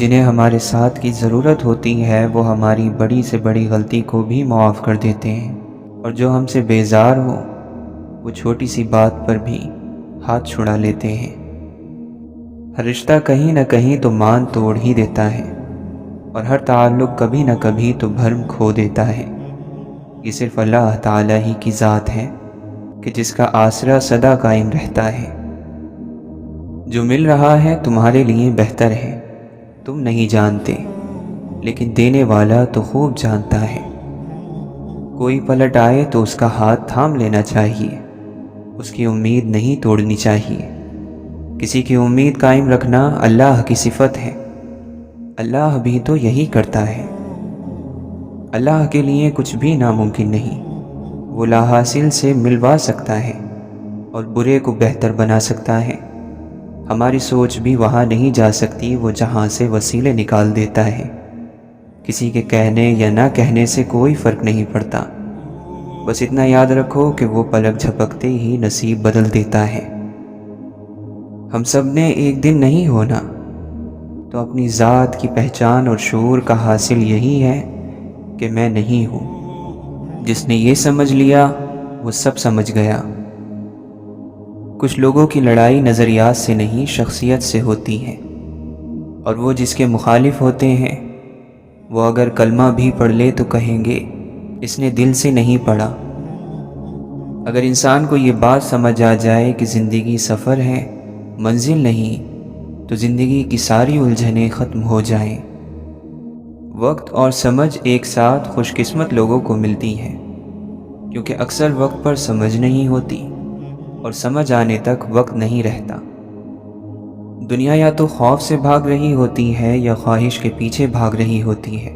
جنہیں ہمارے ساتھ کی ضرورت ہوتی ہے وہ ہماری بڑی سے بڑی غلطی کو بھی معاف کر دیتے ہیں، اور جو ہم سے بیزار ہو وہ چھوٹی سی بات پر بھی ہاتھ چھڑا لیتے ہیں۔ ہر رشتہ کہیں نہ کہیں تو مان توڑ ہی دیتا ہے، اور ہر تعلق کبھی نہ کبھی تو بھرم کھو دیتا ہے۔ یہ صرف اللہ تعالیٰ ہی کی ذات ہے کہ جس کا آسرا سدا قائم رہتا ہے۔ جو مل رہا ہے تمہارے لیے بہتر ہے، تم نہیں جانتے، لیکن دینے والا تو خوب جانتا ہے۔ کوئی پلٹ آئے تو اس کا ہاتھ تھام لینا چاہیے، اس کی امید نہیں توڑنی چاہیے۔ کسی کی امید قائم رکھنا اللہ کی صفت ہے، اللہ بھی تو یہی کرتا ہے۔ اللہ کے لیے کچھ بھی ناممکن نہیں، وہ لا حاصل سے ملوا سکتا ہے اور برے کو بہتر بنا سکتا ہے۔ ہماری سوچ بھی وہاں نہیں جا سکتی وہ جہاں سے وسیلے نکال دیتا ہے۔ کسی کے کہنے یا نہ کہنے سے کوئی فرق نہیں پڑتا، بس اتنا یاد رکھو کہ وہ پلک جھپکتے ہی نصیب بدل دیتا ہے۔ ہم سب نے ایک دن نہیں ہونا، تو اپنی ذات کی پہچان اور شعور کا حاصل یہی ہے کہ میں نہیں ہوں۔ جس نے یہ سمجھ لیا وہ سب سمجھ گیا۔ کچھ لوگوں کی لڑائی نظریات سے نہیں شخصیت سے ہوتی ہے، اور وہ جس کے مخالف ہوتے ہیں وہ اگر کلمہ بھی پڑھ لے تو کہیں گے اس نے دل سے نہیں پڑھا۔ اگر انسان کو یہ بات سمجھ آ جائے کہ زندگی سفر ہے، منزل نہیں، تو زندگی کی ساری الجھنیں ختم ہو جائیں۔ وقت اور سمجھ ایک ساتھ خوش قسمت لوگوں کو ملتی ہیں، کیونکہ اکثر وقت پر سمجھ نہیں ہوتی اور سمجھ آنے تک وقت نہیں رہتا۔ دنیا یا تو خوف سے بھاگ رہی ہوتی ہے یا خواہش کے پیچھے بھاگ رہی ہوتی ہے۔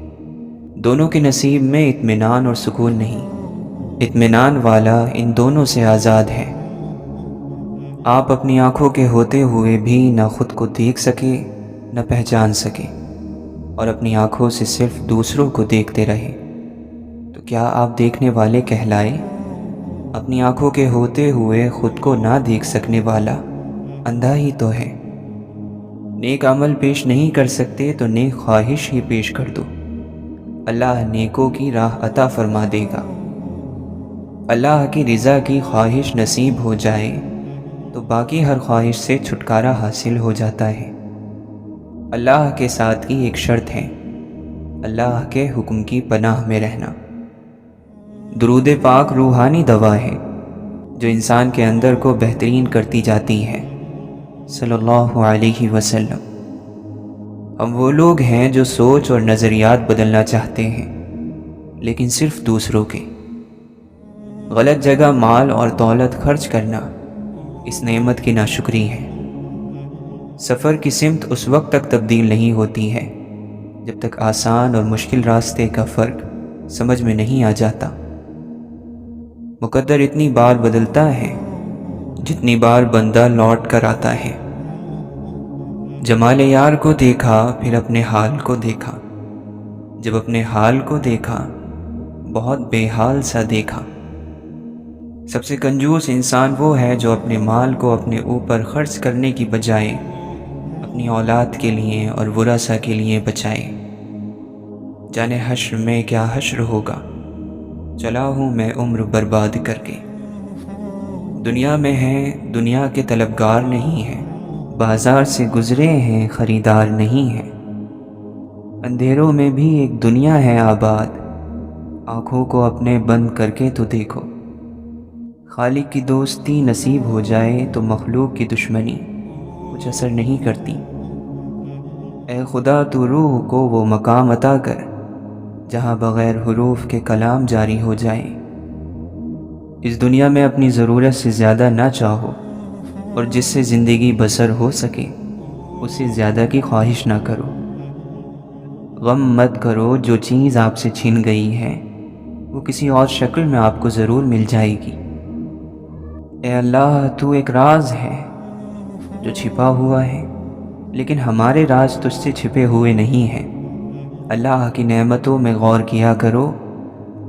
دونوں کے نصیب میں اطمینان اور سکون نہیں۔ اطمینان والا ان دونوں سے آزاد ہے۔ آپ اپنی آنکھوں کے ہوتے ہوئے بھی نہ خود کو دیکھ سکے نہ پہچان سکے، اور اپنی آنکھوں سے صرف دوسروں کو دیکھتے رہے، تو کیا آپ دیکھنے والے کہلائے؟ اپنی آنکھوں کے ہوتے ہوئے خود کو نہ دیکھ سکنے والا اندھا ہی تو ہے۔ نیک عمل پیش نہیں کر سکتے تو نیک خواہش ہی پیش کر دو، اللہ نیکوں کی راہ عطا فرما دے گا۔ اللہ کی رضا کی خواہش نصیب ہو جائے تو باقی ہر خواہش سے چھٹکارا حاصل ہو جاتا ہے۔ اللہ کے ساتھ کی ایک شرط ہے، اللہ کے حکم کی پناہ میں رہنا۔ درود پاک روحانی دوا ہے جو انسان کے اندر کو بہترین کرتی جاتی ہے، صلی اللہ علیہ وسلم۔ ہم وہ لوگ ہیں جو سوچ اور نظریات بدلنا چاہتے ہیں، لیکن صرف دوسروں کے۔ غلط جگہ مال اور دولت خرچ کرنا اس نعمت کی ناشکری ہے۔ سفر کی سمت اس وقت تک تبدیل نہیں ہوتی ہے جب تک آسان اور مشکل راستے کا فرق سمجھ میں نہیں آ جاتا۔ مقدر اتنی بار بدلتا ہے جتنی بار بندہ لوٹ کر آتا ہے۔ جمال یار کو دیکھا پھر اپنے حال کو دیکھا، جب اپنے حال کو دیکھا بہت بے حال سا دیکھا۔ سب سے کنجوس انسان وہ ہے جو اپنے مال کو اپنے اوپر خرچ کرنے کی بجائے اپنی اولاد کے لیے اور ورثہ کے لیے بچائے۔ جانے حشر میں کیا حشر ہوگا، چلا ہوں میں عمر برباد کر کے۔ دنیا میں ہیں دنیا کے طلبگار نہیں ہیں، بازار سے گزرے ہیں خریدار نہیں ہیں۔ اندھیروں میں بھی ایک دنیا ہے آباد، آنکھوں کو اپنے بند کر کے تو دیکھو۔ خالق کی دوستی نصیب ہو جائے تو مخلوق کی دشمنی کچھ اثر نہیں کرتی۔ اے خدا تو روح کو وہ مقام عطا کر جہاں بغیر حروف کے کلام جاری ہو جائے۔ اس دنیا میں اپنی ضرورت سے زیادہ نہ چاہو، اور جس سے زندگی بسر ہو سکے اس سے زیادہ کی خواہش نہ کرو۔ غم مت کرو، جو چیز آپ سے چھن گئی ہے وہ کسی اور شکل میں آپ کو ضرور مل جائے گی۔ اے اللہ تو ایک راز ہے جو چھپا ہوا ہے، لیکن ہمارے راز تجھ سے چھپے ہوئے نہیں ہیں۔ اللہ کی نعمتوں میں غور کیا کرو،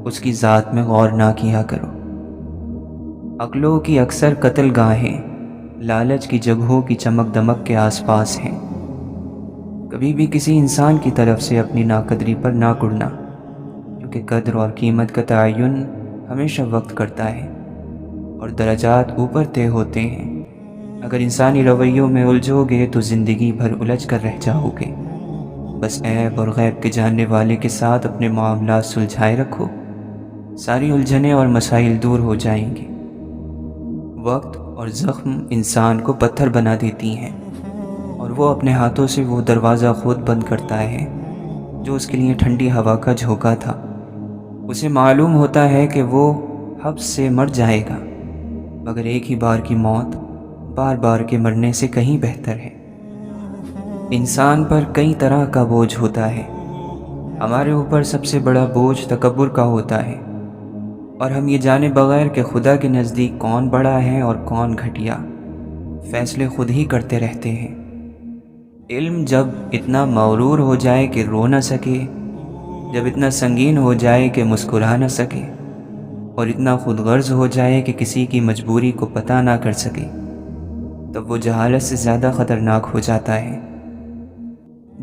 اس کی ذات میں غور نہ کیا کرو۔ عقلوں کی اکثر قتل گاہیں لالچ کی جگہوں کی چمک دمک کے آس پاس ہیں۔ کبھی بھی کسی انسان کی طرف سے اپنی ناقدری پر نہ کڑنا، کیونکہ قدر اور قیمت کا تعین ہمیشہ وقت کرتا ہے اور درجات اوپر طے ہوتے ہیں۔ اگر انسانی رویوں میں الجھو گے تو زندگی بھر الجھ کر رہ جاؤ گے۔ بس عیب اور غیب کے جاننے والے کے ساتھ اپنے معاملات سلجھائے رکھو، ساری الجھنیں اور مسائل دور ہو جائیں گے۔ وقت اور زخم انسان کو پتھر بنا دیتی ہیں، اور وہ اپنے ہاتھوں سے وہ دروازہ خود بند کرتا ہے جو اس کے لیے ٹھنڈی ہوا کا جھونکا تھا۔ اسے معلوم ہوتا ہے کہ وہ حبس سے مر جائے گا، مگر ایک ہی بار کی موت بار بار کے مرنے سے کہیں بہتر ہے۔ انسان پر کئی طرح کا بوجھ ہوتا ہے۔ ہمارے اوپر سب سے بڑا بوجھ تکبر کا ہوتا ہے، اور ہم یہ جانے بغیر کہ خدا کے نزدیک کون بڑا ہے اور کون گھٹیا، فیصلے خود ہی کرتے رہتے ہیں۔ علم جب اتنا مغرور ہو جائے کہ رو نہ سکے، جب اتنا سنگین ہو جائے کہ مسکرا نہ سکے، اور اتنا خود غرض ہو جائے کہ کسی کی مجبوری کو پتہ نہ کر سکے، تب وہ جہالت سے زیادہ خطرناک ہو جاتا ہے۔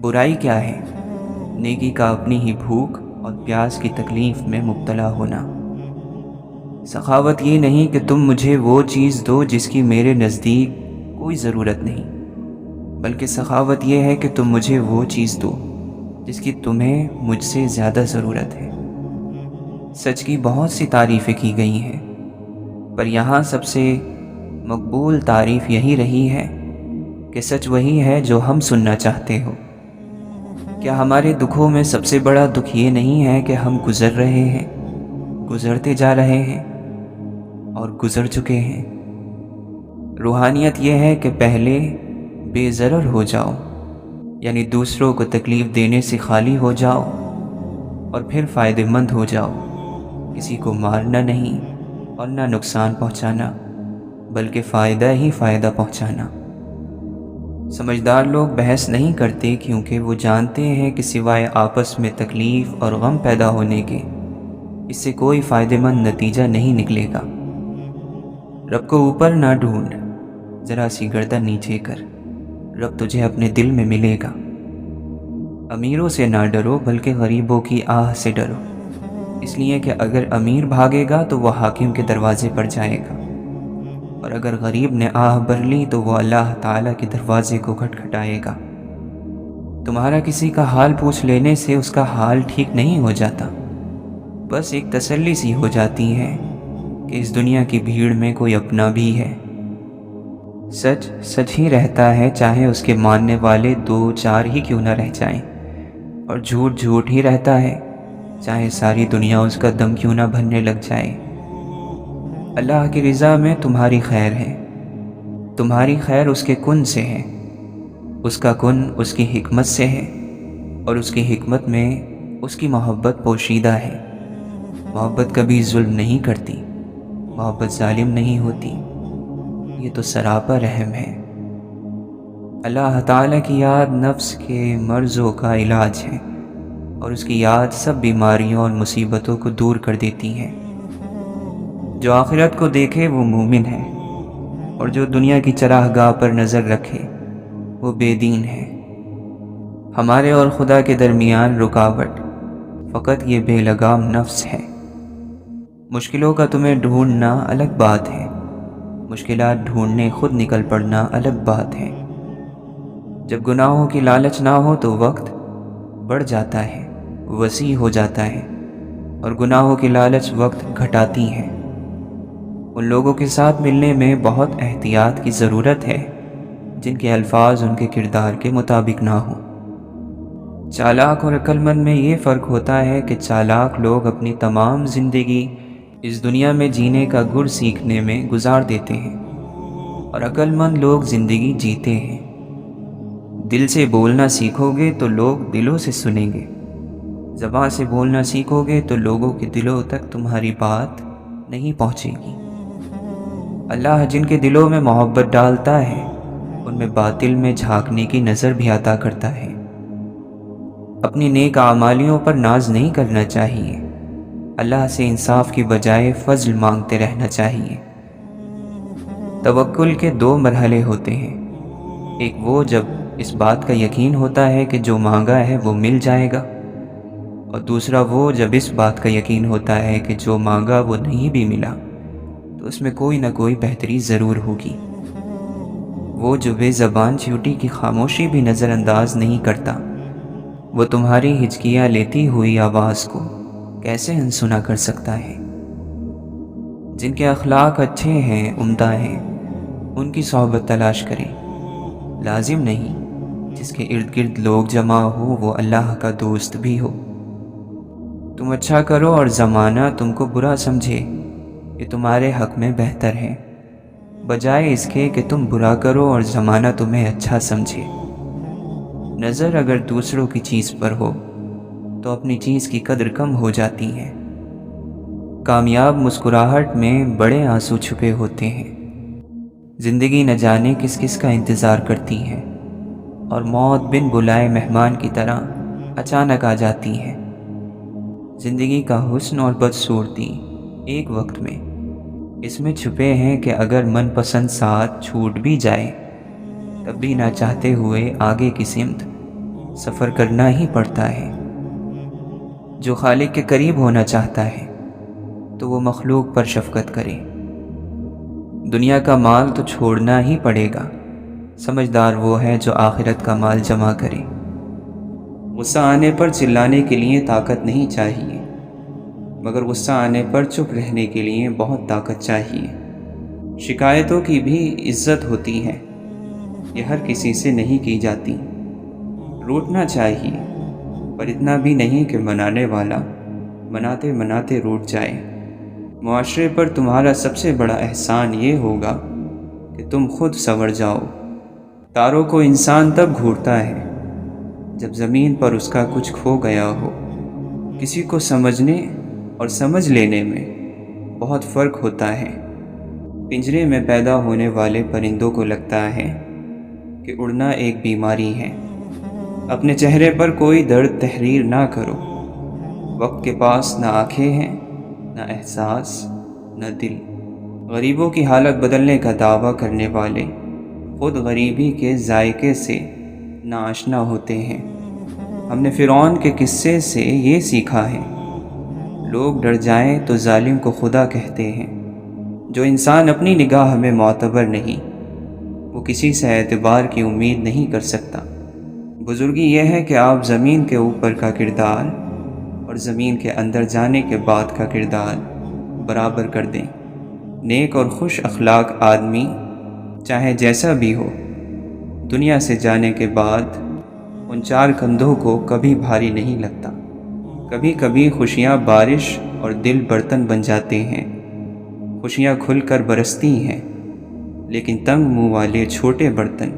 برائی کیا ہے؟ نیکی کا اپنی ہی بھوک اور پیاس کی تکلیف میں مبتلا ہونا۔ سخاوت یہ نہیں کہ تم مجھے وہ چیز دو جس کی میرے نزدیک کوئی ضرورت نہیں، بلکہ سخاوت یہ ہے کہ تم مجھے وہ چیز دو جس کی تمہیں مجھ سے زیادہ ضرورت ہے۔ سچ کی بہت سی تعریفیں کی گئی ہیں، پر یہاں سب سے مقبول تعریف یہی رہی ہے کہ سچ وہی ہے جو ہم سننا چاہتے ہو۔ کیا ہمارے دکھوں میں سب سے بڑا دکھ یہ نہیں ہے کہ ہم گزر رہے ہیں، گزرتے جا رہے ہیں اور گزر چکے ہیں؟ روحانیت یہ ہے کہ پہلے بے ضرر ہو جاؤ، یعنی دوسروں کو تکلیف دینے سے خالی ہو جاؤ، اور پھر فائدہ مند ہو جاؤ۔ کسی کو مارنا نہیں اور نہ نقصان پہنچانا، بلکہ فائدہ ہی فائدہ پہنچانا۔ سمجھدار لوگ بحث نہیں کرتے، کیونکہ وہ جانتے ہیں کہ سوائے آپس میں تکلیف اور غم پیدا ہونے کے اس سے کوئی فائدہ مند نتیجہ نہیں نکلے گا۔ رب کو اوپر نہ ڈھونڈ، ذرا سی گردن نیچے کر، رب تجھے اپنے دل میں ملے گا۔ امیروں سے نہ ڈرو، بلکہ غریبوں کی آہ سے ڈرو، اس لیے کہ اگر امیر بھاگے گا تو وہ حاکم کے دروازے پر جائے گا، اور اگر غریب نے آہ بھر لی تو وہ اللہ تعالیٰ کے دروازے کو کھٹکھٹائے گا۔ تمہارا کسی کا حال پوچھ لینے سے اس کا حال ٹھیک نہیں ہو جاتا، بس ایک تسلی سی ہو جاتی ہے کہ اس دنیا کی بھیڑ میں کوئی اپنا بھی ہے۔ سچ سچ ہی رہتا ہے، چاہے اس کے ماننے والے دو چار ہی کیوں نہ رہ جائیں، اور جھوٹ جھوٹ ہی رہتا ہے، چاہے ساری دنیا اس کا دم کیوں نہ بھرنے لگ جائے۔ اللہ کی رضا میں تمہاری خیر ہے، تمہاری خیر اس کے کن سے ہے، اس کا کن اس کی حکمت سے ہے، اور اس کی حکمت میں اس کی محبت پوشیدہ ہے۔ محبت کبھی ظلم نہیں کرتی، محبت ظالم نہیں ہوتی، یہ تو سراپا رحم ہے۔ اللہ تعالیٰ کی یاد نفس کے مرضوں کا علاج ہے، اور اس کی یاد سب بیماریوں اور مصیبتوں کو دور کر دیتی ہے۔ جو آخرت کو دیکھے وہ مومن ہے، اور جو دنیا کی چراہ گاہ پر نظر رکھے وہ بے دین ہے۔ ہمارے اور خدا کے درمیان رکاوٹ فقط یہ بے لگام نفس ہے۔ مشکلوں کا تمہیں ڈھونڈنا الگ بات ہے، مشکلات ڈھونڈنے خود نکل پڑنا الگ بات ہے۔ جب گناہوں کی لالچ نہ ہو تو وقت بڑھ جاتا ہے، وسیع ہو جاتا ہے، اور گناہوں کی لالچ وقت گھٹاتی ہے۔ ان لوگوں کے ساتھ ملنے میں بہت احتیاط کی ضرورت ہے جن کے الفاظ ان کے کردار کے مطابق نہ ہوں۔ چالاک اور عقل مند میں یہ فرق ہوتا ہے کہ چالاک لوگ اپنی تمام زندگی اس دنیا میں جینے کا گر سیکھنے میں گزار دیتے ہیں، اور عقل مند لوگ زندگی جیتے ہیں۔ دل سے بولنا سیکھو گے تو لوگ دلوں سے سنیں گے، زبان سے بولنا سیکھو گے تو لوگوں کے دلوں تک تمہاری بات نہیں پہنچے گی۔ اللہ جن کے دلوں میں محبت ڈالتا ہے ان میں باطل میں جھانکنے کی نظر بھی عطا کرتا ہے۔ اپنی نیک اعمالیوں پر ناز نہیں کرنا چاہیے، اللہ سے انصاف کی بجائے فضل مانگتے رہنا چاہیے۔ توکل کے دو مرحلے ہوتے ہیں، ایک وہ جب اس بات کا یقین ہوتا ہے کہ جو مانگا ہے وہ مل جائے گا، اور دوسرا وہ جب اس بات کا یقین ہوتا ہے کہ جو مانگا وہ نہیں بھی ملا تو اس میں کوئی نہ کوئی بہتری ضرور ہوگی۔ وہ جو بے زبان چیوٹی کی خاموشی بھی نظر انداز نہیں کرتا، وہ تمہاری ہچکیاں لیتی ہوئی آواز کو کیسے انسنا کر سکتا ہے؟ جن کے اخلاق اچھے ہیں، عمدہ ہیں، ان کی صحبت تلاش کریں۔ لازم نہیں جس کے ارد گرد لوگ جمع ہو وہ اللہ کا دوست بھی ہو۔ تم اچھا کرو اور زمانہ تم کو برا سمجھے، یہ تمہارے حق میں بہتر ہے، بجائے اس کے کہ تم برا کرو اور زمانہ تمہیں اچھا سمجھے۔ نظر اگر دوسروں کی چیز پر ہو تو اپنی چیز کی قدر کم ہو جاتی ہے۔ کامیاب مسکراہٹ میں بڑے آنسو چھپے ہوتے ہیں۔ زندگی نہ جانے کس کس کا انتظار کرتی ہے، اور موت بن بلائے مہمان کی طرح اچانک آ جاتی ہے۔ زندگی کا حسن اور بدصورتی ایک وقت میں اس میں چھپے ہیں کہ اگر من پسند ساتھ چھوٹ بھی جائے تب بھی نہ چاہتے ہوئے آگے کی سمت سفر کرنا ہی پڑتا ہے۔ جو خالق کے قریب ہونا چاہتا ہے تو وہ مخلوق پر شفقت کرے۔ دنیا کا مال تو چھوڑنا ہی پڑے گا، سمجھدار وہ ہے جو آخرت کا مال جمع کرے۔ غصہ آنے پر چلانے کے لیے طاقت نہیں چاہیے، مگر غصہ آنے پر چپ رہنے کے لیے بہت طاقت چاہیے۔ شکایتوں کی بھی عزت ہوتی ہے، یہ ہر کسی سے نہیں کی جاتی۔ روٹنا چاہیے، پر اتنا بھی نہیں کہ منانے والا مناتے مناتے روٹ جائے۔ معاشرے پر تمہارا سب سے بڑا احسان یہ ہوگا کہ تم خود سنور جاؤ۔ تاروں کو انسان تب گھورتا ہے جب زمین پر اس کا کچھ کھو گیا ہو۔ کسی کو سمجھنے اور سمجھ لینے میں بہت فرق ہوتا ہے۔ پنجرے میں پیدا ہونے والے پرندوں کو لگتا ہے کہ اڑنا ایک بیماری ہے۔ اپنے چہرے پر کوئی درد تحریر نہ کرو۔ وقت کے پاس نہ آنکھیں ہیں، نہ احساس، نہ دل۔ غریبوں کی حالت بدلنے کا دعویٰ کرنے والے خود غریبی کے ذائقے سے ناآشنا ہوتے ہیں۔ ہم نے فرعون کے قصے سے یہ سیکھا ہے، لوگ ڈر جائیں تو ظالم کو خدا کہتے ہیں۔ جو انسان اپنی نگاہ میں معتبر نہیں، وہ کسی سے اعتبار کی امید نہیں کر سکتا۔ بزرگی یہ ہے کہ آپ زمین کے اوپر کا کردار اور زمین کے اندر جانے کے بعد کا کردار برابر کر دیں۔ نیک اور خوش اخلاق آدمی چاہے جیسا بھی ہو، دنیا سے جانے کے بعد ان چار کندھوں کو کبھی بھاری نہیں لگتا۔ کبھی کبھی خوشیاں بارش اور دل برتن بن جاتے ہیں۔ خوشیاں کھل کر برستی ہیں، لیکن تنگ منہ والے چھوٹے برتن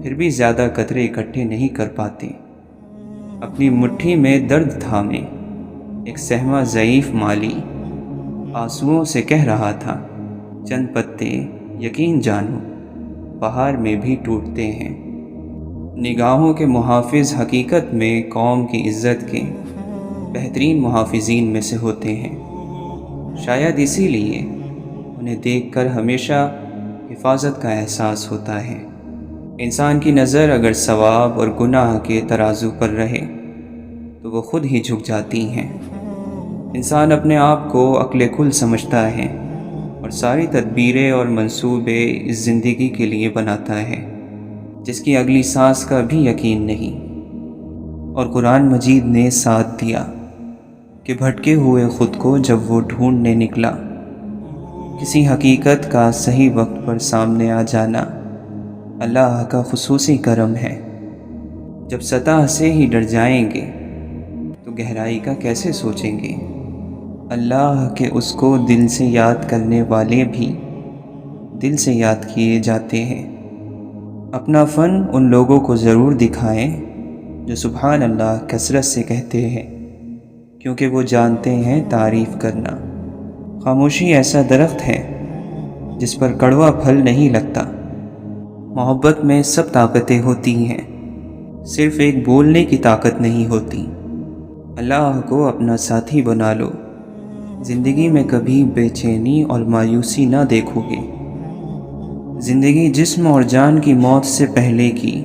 پھر بھی زیادہ قطرے اکٹھے نہیں کر پاتے۔ اپنی مٹھی میں درد تھامے ایک سہمہ ضعیف مالی آنسوؤں سے کہہ رہا تھا، چند پتے یقین جانو بہار میں بھی ٹوٹتے ہیں۔ نگاہوں کے محافظ حقیقت میں قوم کی عزت کے بہترین محافظین میں سے ہوتے ہیں۔ شاید اسی لیے انہیں دیکھ کر ہمیشہ حفاظت کا احساس ہوتا ہے۔ انسان کی نظر اگر ثواب اور گناہ کے ترازو پر رہے تو وہ خود ہی جھک جاتی ہیں۔ انسان اپنے آپ کو عقل کل سمجھتا ہے اور ساری تدبیریں اور منصوبے اس زندگی کے لیے بناتا ہے جس کی اگلی سانس کا بھی یقین نہیں۔ اور قرآن مجید نے ساتھ دیا کہ بھٹکے ہوئے خود کو جب وہ ڈھونڈنے نکلا، کسی حقیقت کا صحیح وقت پر سامنے آ جانا اللہ کا خصوصی کرم ہے۔ جب سطح سے ہی ڈر جائیں گے تو گہرائی کا کیسے سوچیں گے؟ اللہ کے اس کو دل سے یاد کرنے والے بھی دل سے یاد کیے جاتے ہیں۔ اپنا فن ان لوگوں کو ضرور دکھائیں جو سبحان اللہ کثرت سے کہتے ہیں، کیونکہ وہ جانتے ہیں تعریف کرنا۔ خاموشی ایسا درخت ہے جس پر کڑوا پھل نہیں لگتا۔ محبت میں سب طاقتیں ہوتی ہیں، صرف ایک بولنے کی طاقت نہیں ہوتی۔ اللہ کو اپنا ساتھی بنا لو، زندگی میں کبھی بے چینی اور مایوسی نہ دیکھو گے۔ زندگی جسم اور جان کی موت سے پہلے کی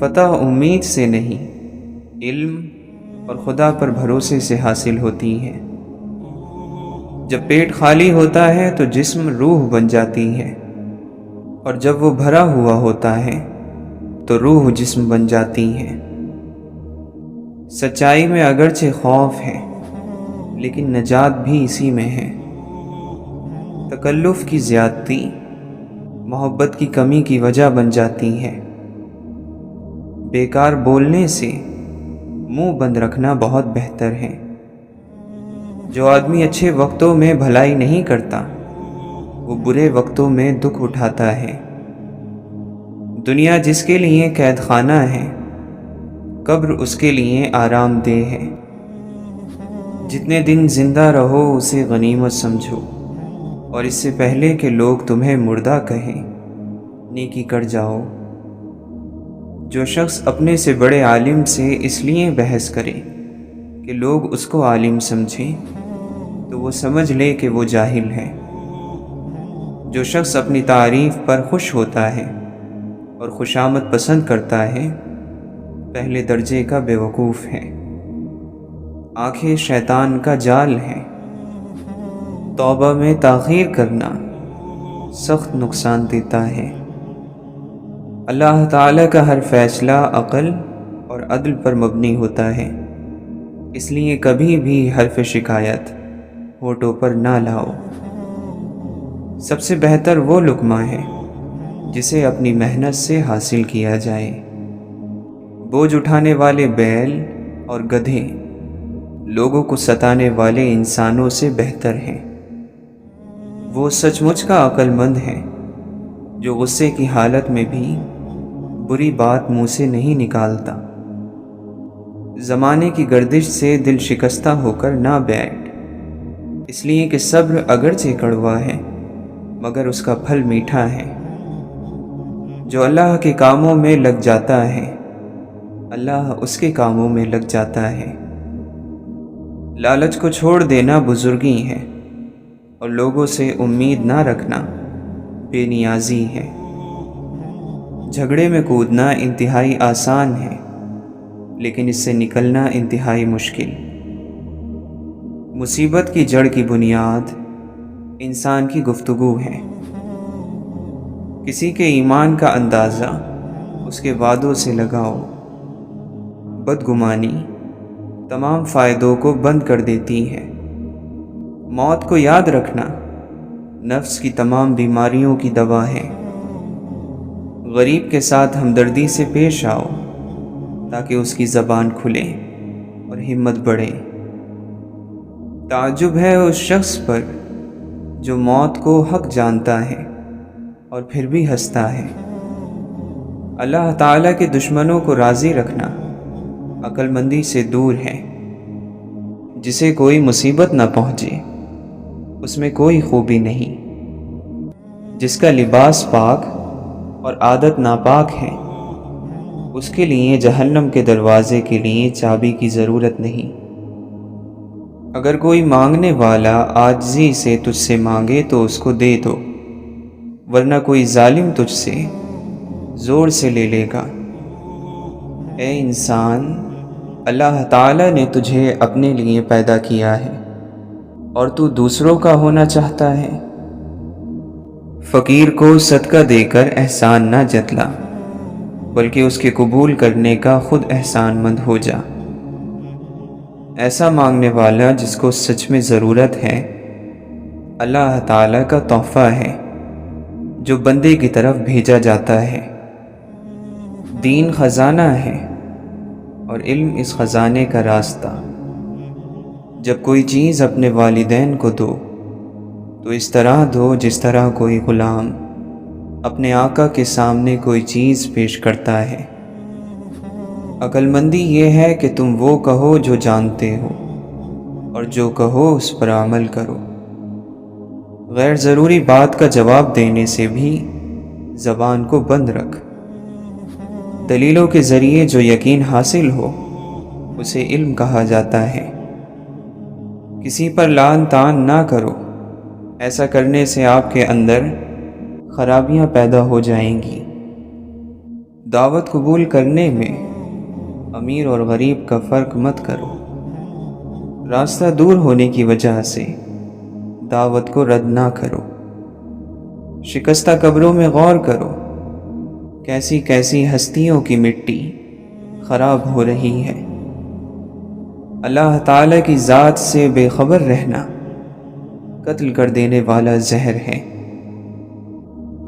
فتح امید سے نہیں، علم اور خدا پر بھروسے سے حاصل ہوتی ہیں۔ جب پیٹ خالی ہوتا ہے تو جسم روح بن جاتی ہے، اور جب وہ بھرا ہوا ہوتا ہے تو روح جسم بن جاتی ہے۔ سچائی میں اگرچہ خوف ہے، لیکن نجات بھی اسی میں ہے۔ تکلف کی زیادتی محبت کی کمی کی وجہ بن جاتی ہے۔ بیکار بولنے سے منہ بند رکھنا بہت بہتر ہے۔ جو آدمی اچھے وقتوں میں بھلائی نہیں کرتا، وہ برے وقتوں میں دکھ اٹھاتا ہے۔ دنیا جس کے لیے قید خانہ ہے، قبر اس کے لیے آرام دہ ہے۔ جتنے دن زندہ رہو اسے غنیمت سمجھو، اور اس سے پہلے کہ لوگ تمہیں مردہ کہیں، نیکی کر جاؤ۔ جو شخص اپنے سے بڑے عالم سے اس لیے بحث کرے کہ لوگ اس کو عالم سمجھیں، تو وہ سمجھ لے کہ وہ جاہل ہے۔ جو شخص اپنی تعریف پر خوش ہوتا ہے اور خوشامد پسند کرتا ہے، پہلے درجے کا بیوقوف ہے۔ آنکھیں شیطان کا جال ہے۔ توبہ میں تاخیر کرنا سخت نقصان دیتا ہے۔ اللہ تعالیٰ کا ہر فیصلہ عقل اور عدل پر مبنی ہوتا ہے، اس لیے کبھی بھی حرف شکایت ہونٹوں پر نہ لاؤ۔ سب سے بہتر وہ لقمہ ہے جسے اپنی محنت سے حاصل کیا جائے۔ بوجھ اٹھانے والے بیل اور گدھے لوگوں کو ستانے والے انسانوں سے بہتر ہیں۔ وہ سچ مچ کا عقل مند ہے جو غصے کی حالت میں بھی بری بات منہ سے نہیں نکالتا۔ زمانے کی گردش سے دل شکستہ ہو کر نہ بیٹھ، اس لیے کہ صبر اگرچہ کڑوا ہے مگر اس کا پھل میٹھا ہے۔ جو اللہ کے کاموں میں لگ جاتا ہے، اللہ اس کے کاموں میں لگ جاتا ہے۔ لالچ کو چھوڑ دینا بزرگی ہے، اور لوگوں سے امید نہ رکھنا بے نیازی ہے۔ جھگڑے میں کودنا انتہائی آسان ہے، لیکن اس سے نکلنا انتہائی مشکل۔ مصیبت کی جڑ کی بنیاد انسان کی گفتگو ہے۔ کسی کے ایمان کا اندازہ اس کے وعدوں سے لگاؤ۔ بدگمانی تمام فائدوں کو بند کر دیتی ہے۔ موت کو یاد رکھنا نفس کی تمام بیماریوں کی دوا ہے۔ غریب کے ساتھ ہمدردی سے پیش آؤ تاکہ اس کی زبان کھلے اور ہمت بڑھے۔ تعجب ہے اس شخص پر جو موت کو حق جانتا ہے اور پھر بھی ہنستا ہے۔ اللہ تعالیٰ کے دشمنوں کو راضی رکھنا عقل مندی سے دور ہے۔ جسے کوئی مصیبت نہ پہنچے اس میں کوئی خوبی نہیں۔ جس کا لباس پاک اور عادت ناپاک ہے، اس کے لیے جہنم کے دروازے کے لیے چابی کی ضرورت نہیں۔ اگر کوئی مانگنے والا عاجزی سے تجھ سے مانگے تو اس کو دے دو، ورنہ کوئی ظالم تجھ سے زور سے لے لے گا۔ اے انسان، اللہ تعالیٰ نے تجھے اپنے لیے پیدا کیا ہے اور تو دوسروں کا ہونا چاہتا ہے۔ فقیر کو صدقہ دے کر احسان نہ جتلا، بلکہ اس کے قبول کرنے کا خود احسان مند ہو جا۔ ایسا مانگنے والا جس کو سچ میں ضرورت ہے، اللہ تعالیٰ کا تحفہ ہے جو بندے کی طرف بھیجا جاتا ہے۔ دین خزانہ ہے اور علم اس خزانے کا راستہ۔ جب کوئی چیز اپنے والدین کو دو تو اس طرح دو جس طرح کوئی غلام اپنے آقا کے سامنے کوئی چیز پیش کرتا ہے۔ عقل مندی یہ ہے کہ تم وہ کہو جو جانتے ہو، اور جو کہو اس پر عمل کرو۔ غیر ضروری بات کا جواب دینے سے بھی زبان کو بند رکھ۔ دلیلوں کے ذریعے جو یقین حاصل ہو اسے علم کہا جاتا ہے۔ کسی پر لعن طعن نہ کرو، ایسا کرنے سے آپ کے اندر خرابیاں پیدا ہو جائیں گی۔ دعوت قبول کرنے میں امیر اور غریب کا فرق مت کرو۔ راستہ دور ہونے کی وجہ سے دعوت کو رد نہ کرو۔ شکستہ قبروں میں غور کرو، کیسی کیسی ہستیوں کی مٹی خراب ہو رہی ہے۔ اللہ تعالیٰ کی ذات سے بے خبر رہنا قتل کر دینے والا زہر ہے۔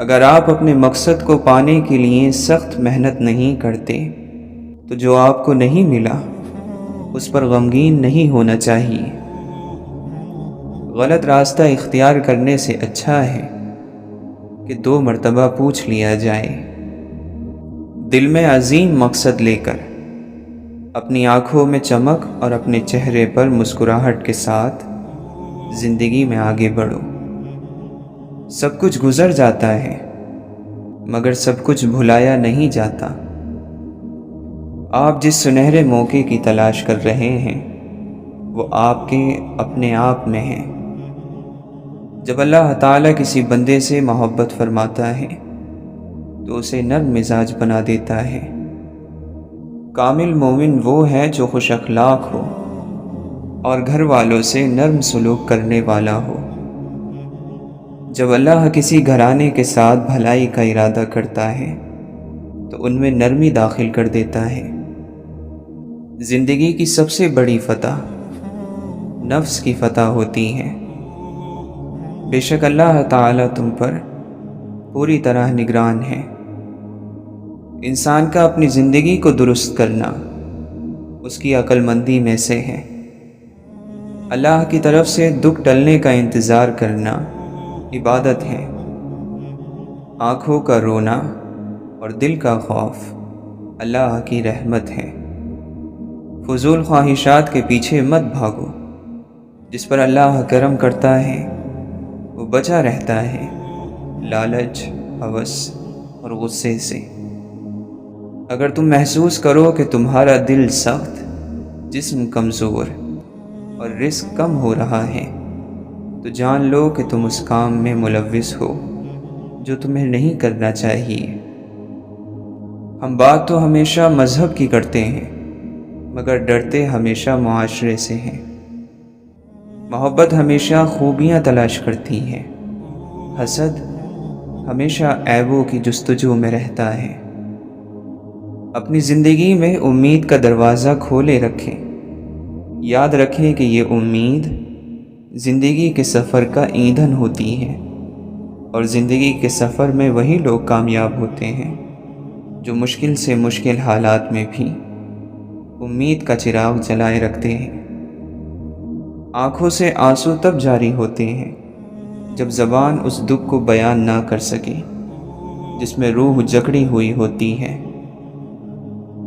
اگر آپ اپنے مقصد کو پانے کے لیے سخت محنت نہیں کرتے تو جو آپ کو نہیں ملا اس پر غمگین نہیں ہونا چاہیے۔ غلط راستہ اختیار کرنے سے اچھا ہے کہ 2 مرتبہ پوچھ لیا جائے۔ دل میں عظیم مقصد لے کر اپنی آنکھوں میں چمک اور اپنے چہرے پر مسکراہٹ کے ساتھ زندگی میں آگے بڑھو۔ سب کچھ گزر جاتا ہے مگر سب کچھ بھلایا نہیں جاتا۔ آپ جس سنہرے موقع کی تلاش کر رہے ہیں وہ آپ کے اپنے آپ میں ہے۔ جب اللہ تعالیٰ کسی بندے سے محبت فرماتا ہے تو اسے نرم مزاج بنا دیتا ہے۔ کامل مومن وہ ہے جو خوش اخلاق ہو اور گھر والوں سے نرم سلوک کرنے والا ہو۔ جب اللہ کسی گھرانے کے ساتھ بھلائی کا ارادہ کرتا ہے تو ان میں نرمی داخل کر دیتا ہے۔ زندگی کی سب سے بڑی فتح نفس کی فتح ہوتی ہے۔ بے شک اللہ تعالیٰ تم پر پوری طرح نگران ہے۔ انسان کا اپنی زندگی کو درست کرنا اس کی عقل مندی میں سے ہے۔ اللہ کی طرف سے دکھ ٹلنے کا انتظار کرنا عبادت ہے۔ آنکھوں کا رونا اور دل کا خوف اللہ کی رحمت ہے۔ فضول خواہشات کے پیچھے مت بھاگو۔ جس پر اللہ کرم کرتا ہے وہ بچا رہتا ہے لالچ، ہوس اور غصے سے۔ اگر تم محسوس کرو کہ تمہارا دل سخت، جسم کمزور اور رزق کم ہو رہا ہے تو جان لو کہ تم اس کام میں ملوث ہو جو تمہیں نہیں کرنا چاہیے۔ ہم بات تو ہمیشہ مذہب کی کرتے ہیں مگر ڈرتے ہمیشہ معاشرے سے ہیں۔ محبت ہمیشہ خوبیاں تلاش کرتی ہے، حسد ہمیشہ عیبوں کی جستجو میں رہتا ہے۔ اپنی زندگی میں امید کا دروازہ کھولے رکھیں۔ یاد رکھیں کہ یہ امید زندگی کے سفر کا ایندھن ہوتی ہے، اور زندگی کے سفر میں وہی لوگ کامیاب ہوتے ہیں جو مشکل سے مشکل حالات میں بھی امید کا چراغ جلائے رکھتے ہیں۔ آنکھوں سے آنسو تب جاری ہوتے ہیں جب زبان اس دکھ کو بیان نہ کر سکے جس میں روح جکڑی ہوئی ہوتی ہے۔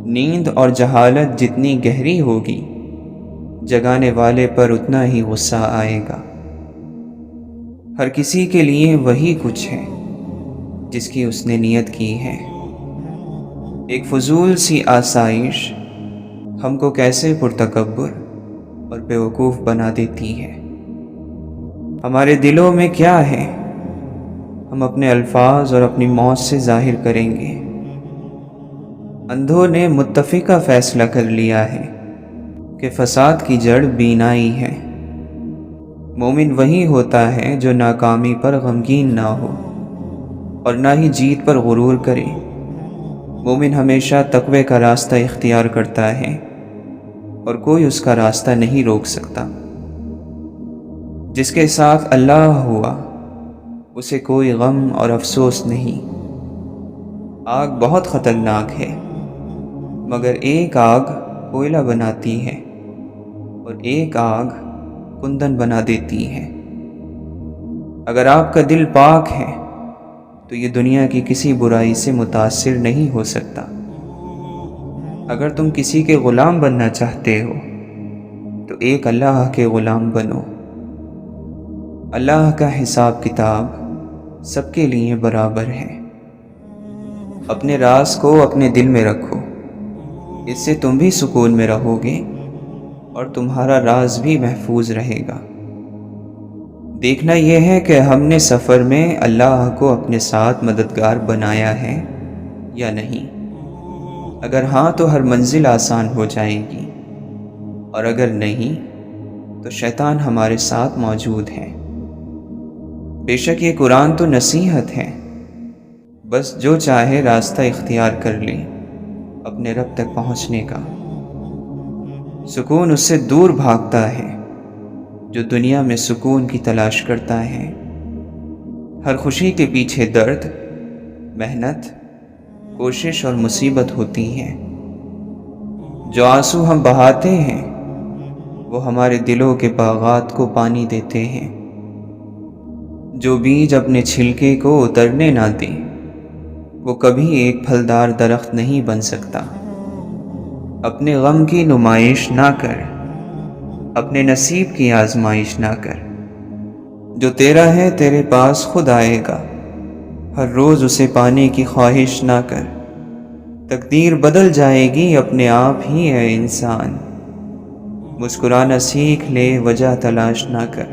نیند اور جہالت جتنی گہری ہوگی جگانے والے پر اتنا ہی غصہ آئے گا۔ ہر کسی کے لیے وہی کچھ ہے جس کی اس نے نیت کی ہے۔ ایک فضول سی آسائش ہم کو کیسے پرتکبر اور بیوقوف بنا دیتی ہے۔ ہمارے دلوں میں کیا ہے ہم اپنے الفاظ اور اپنی موت سے ظاہر کریں گے۔ اندھوں نے متفقہ فیصلہ کر لیا ہے کہ فساد کی جڑ بینائی ہے۔ مومن وہی ہوتا ہے جو ناکامی پر غمگین نہ ہو اور نہ ہی جیت پر غرور کرے۔ مومن ہمیشہ تقوی کا راستہ اختیار کرتا ہے اور کوئی اس کا راستہ نہیں روک سکتا۔ جس کے ساتھ اللہ ہوا اسے کوئی غم اور افسوس نہیں۔ آگ بہت خطرناک ہے مگر ایک آگ کوئلہ بناتی ہے اور ایک آگ کندن بنا دیتی ہے۔ اگر آپ کا دل پاک ہے تو یہ دنیا کی کسی برائی سے متاثر نہیں ہو سکتا۔ اگر تم کسی کے غلام بننا چاہتے ہو تو ایک اللہ کے غلام بنو۔ اللہ کا حساب کتاب سب کے لیے برابر ہے۔ اپنے راز کو اپنے دل میں رکھو، اس سے تم بھی سکون میں رہو گے اور تمہارا راز بھی محفوظ رہے گا۔ دیکھنا یہ ہے کہ ہم نے سفر میں اللہ کو اپنے ساتھ مددگار بنایا ہے یا نہیں۔ اگر ہاں تو ہر منزل آسان ہو جائے گی، اور اگر نہیں تو شیطان ہمارے ساتھ موجود ہے۔ بے شک یہ قرآن تو نصیحت ہے، بس جو چاہے راستہ اختیار کر لے اپنے رب تک پہنچنے کا۔ سکون اس سے دور بھاگتا ہے جو دنیا میں سکون کی تلاش کرتا ہے۔ ہر خوشی کے پیچھے درد، محنت، کوشش اور مصیبت ہوتی ہے۔ جو آنسو ہم بہاتے ہیں وہ ہمارے دلوں کے باغات کو پانی دیتے ہیں۔ جو بیج اپنے چھلکے کو اترنے نہ دے وہ کبھی ایک پھلدار درخت نہیں بن سکتا۔ اپنے غم کی نمائش نہ کر، اپنے نصیب کی آزمائش نہ کر۔ جو تیرا ہے تیرے پاس خود آئے گا، ہر روز اسے پانے کی خواہش نہ کر۔ تقدیر بدل جائے گی اپنے آپ ہی ہے انسان، مسکرانا سیکھ لے وجہ تلاش نہ کر۔